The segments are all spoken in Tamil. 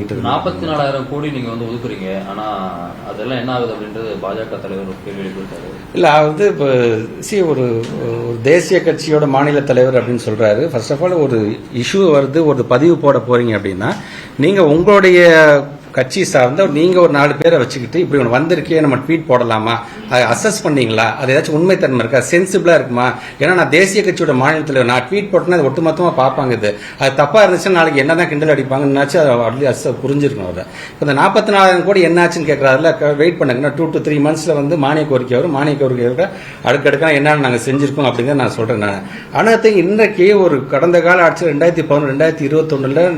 பண்ணிக்கிட்டு 44,000 கோடி நீங்க ஒதுக்குறீங்க, ஆனா அதெல்லாம் என்ன ஆகுது அப்படின்றது பாஜக தலைவர் ஒரு கேள்வி எழுப்பியிருக்காரு. இல்ல இப்போ ஒரு தேசிய கட்சியோட மாநில தலைவர் அப்படின்னு சொல்றாரு. ஃபர்ஸ்ட் ஆஃப் ஆல் ஒரு இஷ்யூ வருது, ஒரு பதிவு போட போறீங்க அப்படின்னா நீங்க உங்களுடைய கட்சி சார்ந்த நீங்க ஒரு 4 பேரை வச்சுக்கிட்டு இப்படி ஒன்று வந்திருக்கே நம்ம ட்வீட் போடலாமா, அதை அசஸ் பண்ணீங்களா, அது ஏதாச்சும் உண்மைத்தன்மை இருக்கா, சென்சிபிளா இருக்குமா? ஏன்னா நான் தேசிய கட்சியோட மாநிலத்தில் நான் ட்வீட் போட்டேன்னா அது ஒட்டுமொத்தமா பார்ப்பாங்க. அது தப்பா இருந்துச்சுன்னா நாளைக்கு என்னதான் கிண்டல் அடிப்பாங்கன்னாச்சு அதை புரிஞ்சிருக்கணும். அதை இப்போ இந்த 44,000 கோடி என்னாச்சுன்னு கேட்கறாருல, வெயிட் பண்ணுங்க. 2 to 3 months மானிய கோரிக்கை வரும். மானிய கோரிக்கை அடுக்கடுக்கான என்னன்னு நாங்கள் செஞ்சிருக்கோம் அப்படிங்கிறத நான் சொல்றேன். நான் ஆனால் இன்றைக்கு ஒரு கடந்த கால ஆட்சி 2011 2021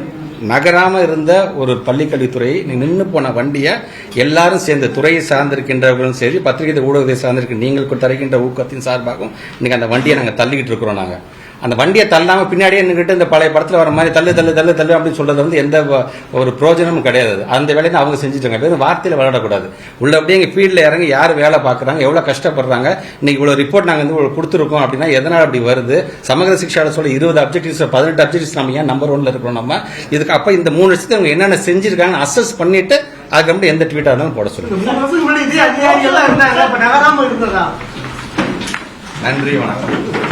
நகராம இருந்த ஒரு பள்ளிக்கல்வித்துறையை நின்று போன வண்டியை எல்லாரும் சேர்ந்து துறையை சார்ந்திருக்கின்றவர்களும் சரி, பத்திரிகை ஊடகத்தை சார்ந்திருக்க நீங்கள் தருகின்ற ஊக்கத்தின் சார்பாகவும் இன்னைக்கு அந்த வண்டியை நாங்கள் தள்ளிக்கிட்டு இருக்கிறோம். நாங்கள் அந்த வண்டியை தள்ளாம பின்னாடியே நின்றுட்டு இந்த பழைய படத்தில் வர மாதிரி தள்ளு தள்ளு தள்ளு தள்ளு அப்படின்னு சொல்றது எந்த ஒரு பிரோஜனமும் கிடையாது. அந்த வேலையை அவங்க செஞ்சுட்டாங்க. வார்த்தையில் விளையாடக்கூடாது. உள்ள அப்படியே எங்க ஃபீல்டில் இறங்கி யார் வேலை பார்க்குறாங்க, எவ்வளவு கஷ்டப்படுறாங்க, இன்னைக்கு இவ்வளவு ரிப்போர்ட் நாங்கள் கொடுத்துருக்கோம் அப்படின்னா எதனால் அப்படி வருது? சமகர சிக்ஷாவில் சொல்ல 20 அப்ஜெக்டிவ்ஸ் 18 அப்ஜெக்டிவ்ஸ் நம்ம ஏன் நம்பர் 1ல இருக்கிறோம்? நம்ம இதுக்கு அப்ப இந்த 3 வருஷத்துக்கு அவங்க என்னென்ன செஞ்சிருக்காங்கன்னு அசஸ் பண்ணிட்டு அதுக்கு எந்த ட்வீட்டா இருந்தாலும் போட சொல்லுங்க. நன்றி, வணக்கம்.